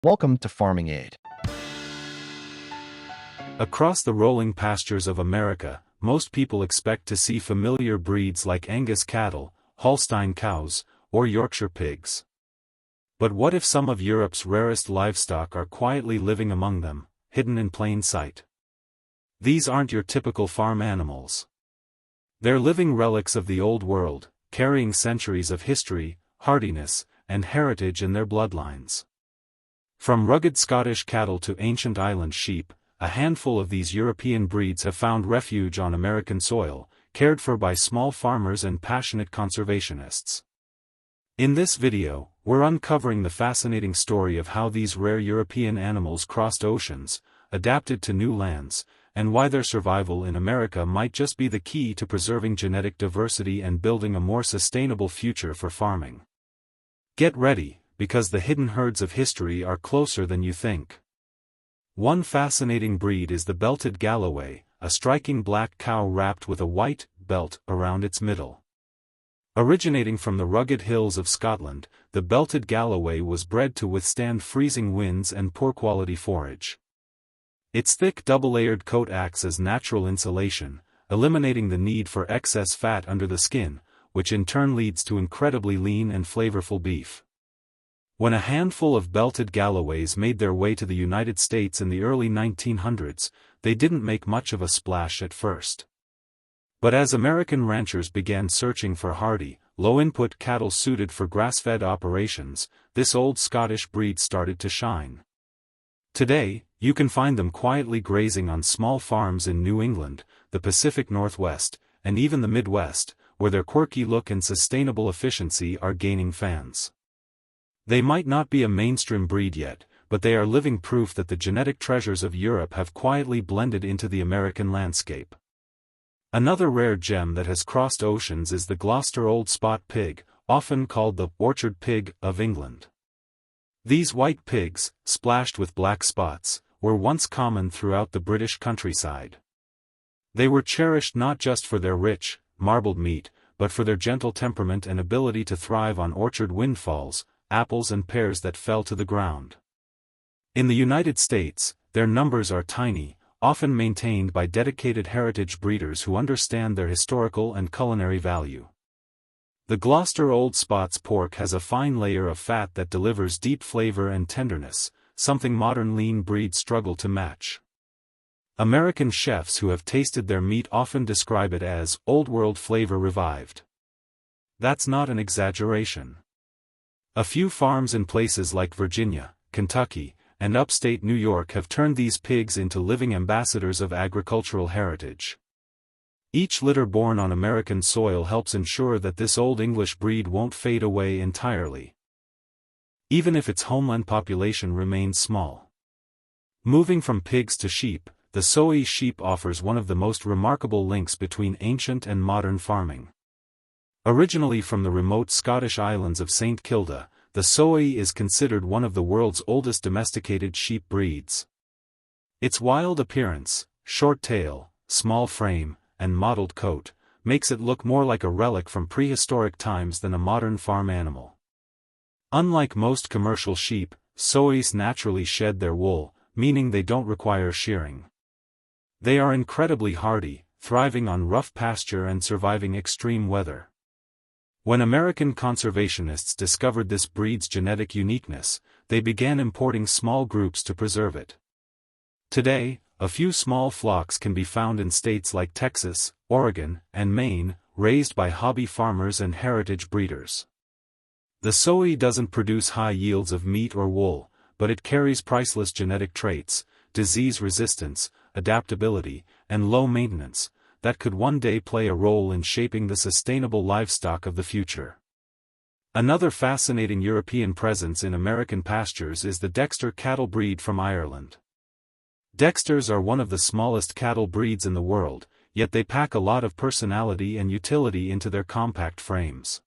Welcome to Farming Aid. Across the rolling pastures of America, most people expect to see familiar breeds like Angus cattle, Holstein cows, or Yorkshire pigs. But what if some of Europe's rarest livestock are quietly living among them, hidden in plain sight? These aren't your typical farm animals. They're living relics of the old world, carrying centuries of history, hardiness, and heritage in their bloodlines. From rugged Scottish cattle to ancient island sheep, a handful of these European breeds have found refuge on American soil, cared for by small farmers and passionate conservationists. In this video, we're uncovering the fascinating story of how these rare European animals crossed oceans, adapted to new lands, and why their survival in America might just be the key to preserving genetic diversity and building a more sustainable future for farming. Get ready, because the hidden herds of history are closer than you think. One fascinating breed is the Belted Galloway, a striking black cow wrapped with a white belt around its middle. Originating from the rugged hills of Scotland, the Belted Galloway was bred to withstand freezing winds and poor quality forage. Its thick double-layered coat acts as natural insulation, eliminating the need for excess fat under the skin, which in turn leads to incredibly lean and flavorful beef. When a handful of Belted Galloways made their way to the United States in the early 1900s, they didn't make much of a splash at first. But as American ranchers began searching for hardy, low-input cattle suited for grass-fed operations, this old Scottish breed started to shine. Today, you can find them quietly grazing on small farms in New England, the Pacific Northwest, and even the Midwest, where their quirky look and sustainable efficiency are gaining fans. They might not be a mainstream breed yet, but they are living proof that the genetic treasures of Europe have quietly blended into the American landscape. Another rare gem that has crossed oceans is the Gloucester Old Spot pig, often called the orchard pig of England. These white pigs, splashed with black spots, were once common throughout the British countryside. They were cherished not just for their rich, marbled meat, but for their gentle temperament and ability to thrive on orchard windfalls, apples and pears that fell to the ground. In the United States, their numbers are tiny, often maintained by dedicated heritage breeders who understand their historical and culinary value. The Gloucester Old Spot's pork has a fine layer of fat that delivers deep flavor and tenderness, something modern lean breeds struggle to match. American chefs who have tasted their meat often describe it as old world flavor revived. That's not an exaggeration. A few farms in places like Virginia, Kentucky, and upstate New York have turned these pigs into living ambassadors of agricultural heritage. Each litter born on American soil helps ensure that this old English breed won't fade away entirely, even if its homeland population remains small. Moving from pigs to sheep, the Soay sheep offers one of the most remarkable links between ancient and modern farming. Originally from the remote Scottish islands of St. Kilda, the Soay is considered one of the world's oldest domesticated sheep breeds. Its wild appearance, short tail, small frame, and mottled coat, makes it look more like a relic from prehistoric times than a modern farm animal. Unlike most commercial sheep, Soays naturally shed their wool, meaning they don't require shearing. They are incredibly hardy, thriving on rough pasture and surviving extreme weather. When American conservationists discovered this breed's genetic uniqueness, they began importing small groups to preserve it. Today, a few small flocks can be found in states like Texas, Oregon, and Maine, raised by hobby farmers and heritage breeders. The Soay doesn't produce high yields of meat or wool, but it carries priceless genetic traits, disease resistance, adaptability, and low maintenance, that could one day play a role in shaping the sustainable livestock of the future. Another fascinating European presence in American pastures is the Dexter cattle breed from Ireland. Dexters are one of the smallest cattle breeds in the world, yet they pack a lot of personality and utility into their compact frames.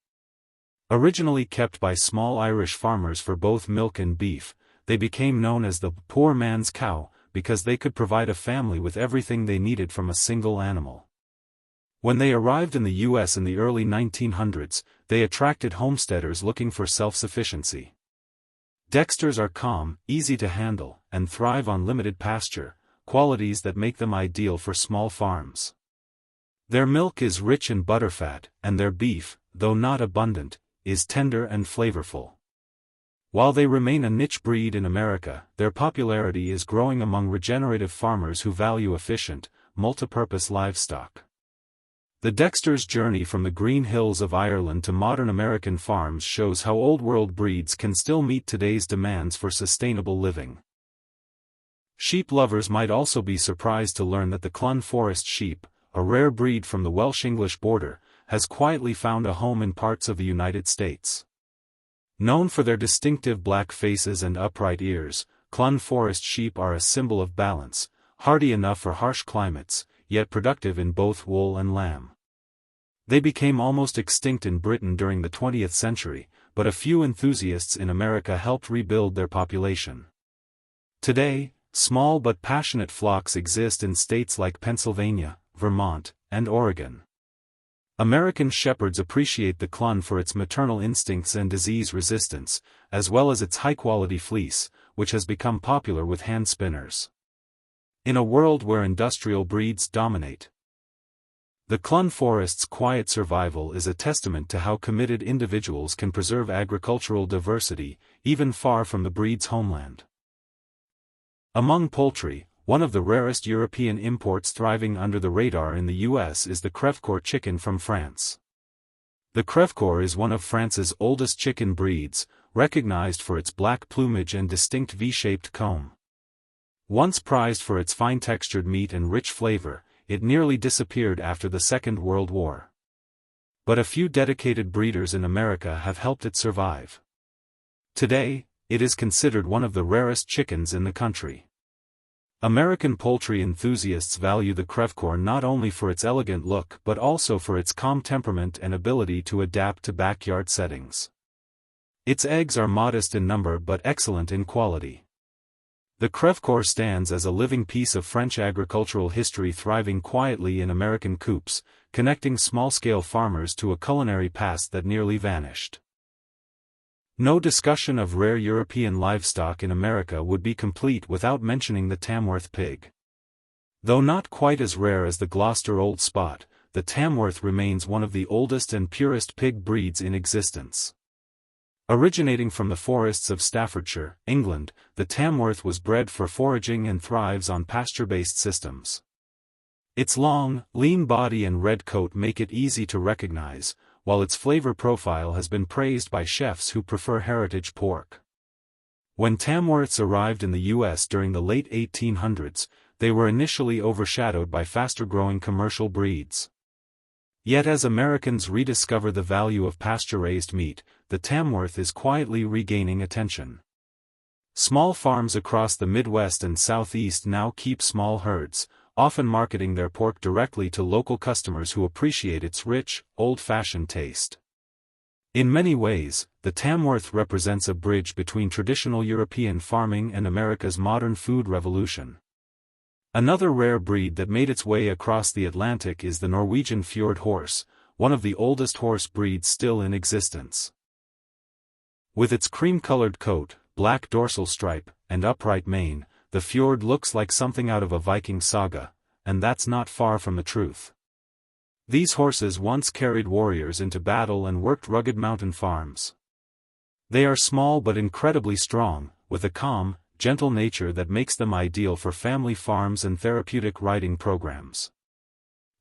Originally kept by small Irish farmers for both milk and beef, they became known as the poor man's cow, because they could provide a family with everything they needed from a single animal. When they arrived in the U.S. in the early 1900s, they attracted homesteaders looking for self-sufficiency. Dexters are calm, easy to handle, and thrive on limited pasture, qualities that make them ideal for small farms. Their milk is rich in butterfat, and their beef, though not abundant, is tender and flavorful. While they remain a niche breed in America, their popularity is growing among regenerative farmers who value efficient, multipurpose livestock. The Dexter's journey from the green hills of Ireland to modern American farms shows how old-world breeds can still meet today's demands for sustainable living. Sheep lovers might also be surprised to learn that the clun forest sheep, a rare breed from the Welsh-English border, has quietly found a home in parts of the United States. Known for their distinctive black faces and upright ears, clun forest sheep are a symbol of balance, hardy enough for harsh climates, yet productive in both wool and lamb. They became almost extinct in Britain during the 20th century, but a few enthusiasts in America helped rebuild their population. Today, small but passionate flocks exist in states like Pennsylvania, Vermont, and Oregon. American shepherds appreciate the clun for its maternal instincts and disease resistance, as well as its high-quality fleece, which has become popular with hand spinners. In a world where industrial breeds dominate, the clun forest's quiet survival is a testament to how committed individuals can preserve agricultural diversity, even far from the breed's homeland. Among poultry, one of the rarest European imports thriving under the radar in the US is the Krefcore chicken from France. The Krefcore is one of France's oldest chicken breeds, recognized for its black plumage and distinct V-shaped comb. Once prized for its fine-textured meat and rich flavor, it nearly disappeared after the Second World War. But a few dedicated breeders in America have helped it survive. Today, it is considered one of the rarest chickens in the country. American poultry enthusiasts value the Krefcore not only for its elegant look but also for its calm temperament and ability to adapt to backyard settings. Its eggs are modest in number but excellent in quality. The Krefcore stands as a living piece of French agricultural history, thriving quietly in American coops, connecting small-scale farmers to a culinary past that nearly vanished. No discussion of rare European livestock in America would be complete without mentioning the Tamworth pig. Though not quite as rare as the Gloucester Old Spot, the Tamworth remains one of the oldest and purest pig breeds in existence. Originating from the forests of Staffordshire, England, the Tamworth was bred for foraging and thrives on pasture-based systems. Its long, lean body and red coat make it easy to recognize, while its flavor profile has been praised by chefs who prefer heritage pork. When Tamworths arrived in the U.S. during the late 1800s, they were initially overshadowed by faster-growing commercial breeds. Yet as Americans rediscover the value of pasture-raised meat, the Tamworth is quietly regaining attention. Small farms across the Midwest and Southeast now keep small herds, often marketing their pork directly to local customers who appreciate its rich, old-fashioned taste. In many ways, the Tamworth represents a bridge between traditional European farming and America's modern food revolution. Another rare breed that made its way across the Atlantic is the Norwegian fjord horse, one of the oldest horse breeds still in existence. With its cream-colored coat, black dorsal stripe, and upright mane, the fjord looks like something out of a Viking saga, and that's not far from the truth. These horses once carried warriors into battle and worked rugged mountain farms. They are small but incredibly strong, with a calm, gentle nature that makes them ideal for family farms and therapeutic riding programs.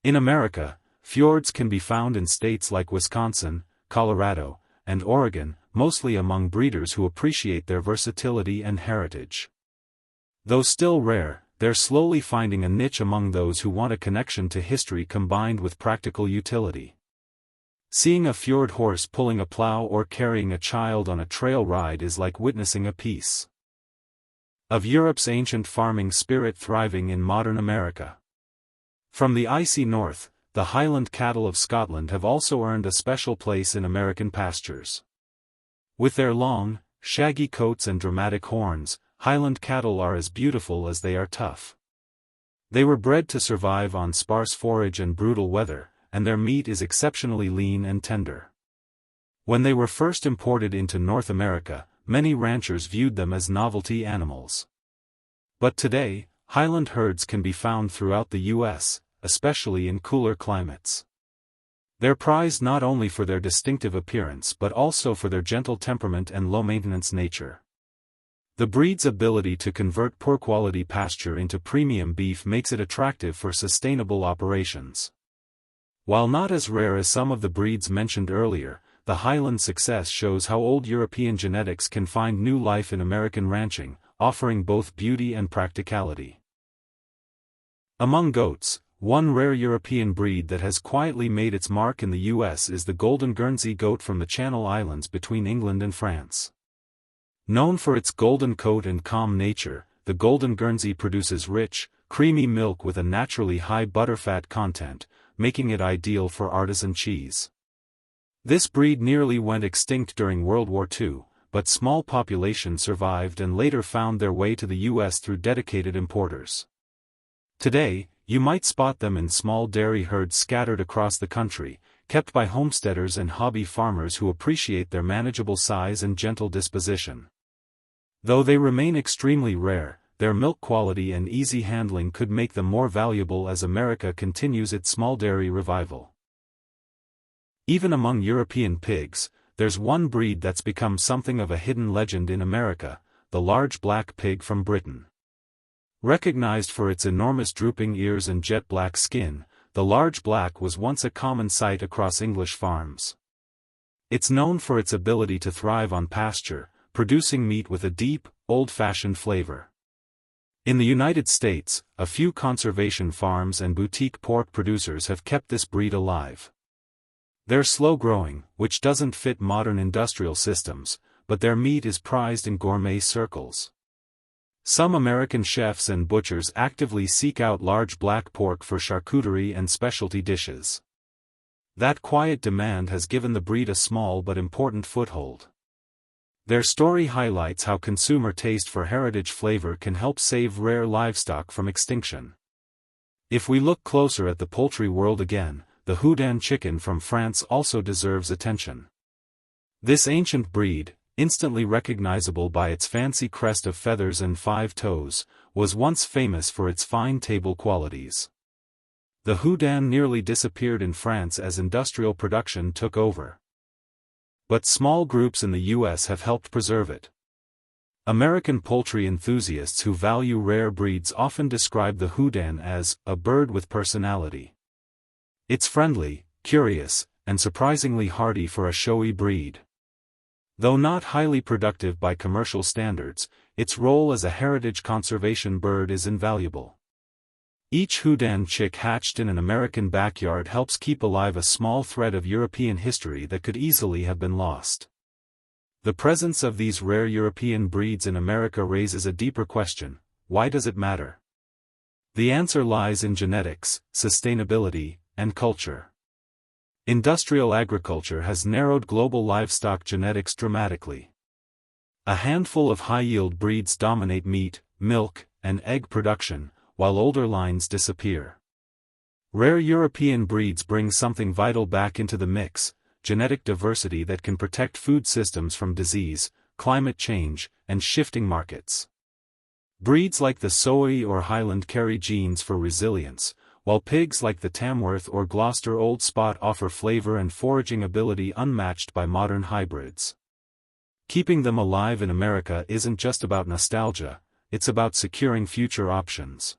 In America, fjords can be found in states like Wisconsin, Colorado, and Oregon, mostly among breeders who appreciate their versatility and heritage. Though still rare, they're slowly finding a niche among those who want a connection to history combined with practical utility. Seeing a fjord horse pulling a plow or carrying a child on a trail ride is like witnessing a piece of Europe's ancient farming spirit thriving in modern America. From the icy north, the Highland cattle of Scotland have also earned a special place in American pastures. With their long, shaggy coats and dramatic horns, Highland cattle are as beautiful as they are tough. They were bred to survive on sparse forage and brutal weather, and their meat is exceptionally lean and tender. When they were first imported into North America, many ranchers viewed them as novelty animals. But today, Highland herds can be found throughout the U.S., especially in cooler climates. They're prized not only for their distinctive appearance but also for their gentle temperament and low-maintenance nature. The breed's ability to convert poor-quality pasture into premium beef makes it attractive for sustainable operations. While not as rare as some of the breeds mentioned earlier, the Highland success shows how old European genetics can find new life in American ranching, offering both beauty and practicality. Among goats, one rare European breed that has quietly made its mark in the U.S. is the Golden Guernsey goat from the Channel Islands between England and France. Known for its golden coat and calm nature, the Golden Guernsey produces rich, creamy milk with a naturally high butterfat content, making it ideal for artisan cheese. This breed nearly went extinct during World War II, but small populations survived and later found their way to the U.S. through dedicated importers. Today, you might spot them in small dairy herds scattered across the country, kept by homesteaders and hobby farmers who appreciate their manageable size and gentle disposition. Though they remain extremely rare, their milk quality and easy handling could make them more valuable as America continues its small dairy revival. Even among European pigs, there's one breed that's become something of a hidden legend in America, the large black pig from Britain. Recognized for its enormous drooping ears and jet black skin, the large black was once a common sight across English farms. It's known for its ability to thrive on pasture, producing meat with a deep, old-fashioned flavor. In the United States, a few conservation farms and boutique pork producers have kept this breed alive. They're slow-growing, which doesn't fit modern industrial systems, but their meat is prized in gourmet circles. Some American chefs and butchers actively seek out large black pork for charcuterie and specialty dishes. That quiet demand has given the breed a small but important foothold. Their story highlights how consumer taste for heritage flavor can help save rare livestock from extinction. If we look closer at the poultry world again, the Houdan chicken from France also deserves attention. This ancient breed, instantly recognizable by its fancy crest of feathers and 5 toes, was once famous for its fine table qualities. The Houdan nearly disappeared in France as industrial production took over. But small groups in the U.S. have helped preserve it. American poultry enthusiasts who value rare breeds often describe the Houdan as a bird with personality. It's friendly, curious, and surprisingly hardy for a showy breed. Though not highly productive by commercial standards, its role as a heritage conservation bird is invaluable. Each Houdan chick hatched in an American backyard helps keep alive a small thread of European history that could easily have been lost. The presence of these rare European breeds in America raises a deeper question: why does it matter? The answer lies in genetics, sustainability, and culture. Industrial agriculture has narrowed global livestock genetics dramatically. A handful of high-yield breeds dominate meat, milk, and egg production, while older lines disappear. Rare European breeds bring something vital back into the mix: genetic diversity that can protect food systems from disease, climate change, and shifting markets. Breeds like the Soay or Highland carry genes for resilience, while pigs like the Tamworth or Gloucester Old Spot offer flavor and foraging ability unmatched by modern hybrids. Keeping them alive in America isn't just about nostalgia, it's about securing future options.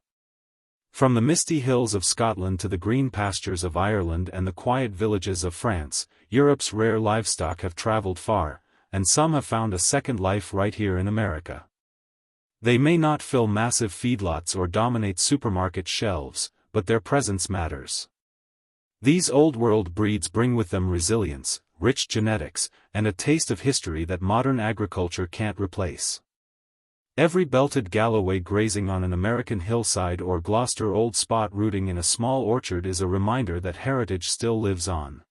From the misty hills of Scotland to the green pastures of Ireland and the quiet villages of France, Europe's rare livestock have traveled far, and some have found a second life right here in America. They may not fill massive feedlots or dominate supermarket shelves, but their presence matters. These old-world breeds bring with them resilience, rich genetics, and a taste of history that modern agriculture can't replace. Every Belted Galloway grazing on an American hillside or Gloucester Old Spot rooting in a small orchard is a reminder that heritage still lives on.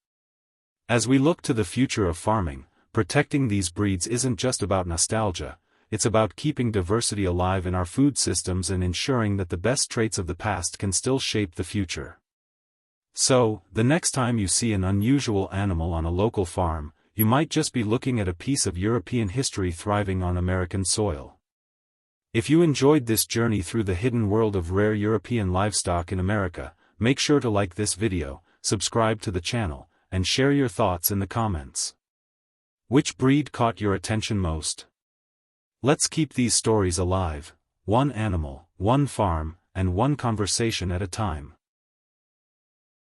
As we look to the future of farming, protecting these breeds isn't just about nostalgia, it's about keeping diversity alive in our food systems and ensuring that the best traits of the past can still shape the future. So, the next time you see an unusual animal on a local farm, you might just be looking at a piece of European history thriving on American soil. If you enjoyed this journey through the hidden world of rare European livestock in America, make sure to like this video, subscribe to the channel, and share your thoughts in the comments. Which breed caught your attention most? Let's keep these stories alive, one animal, one farm, and one conversation at a time.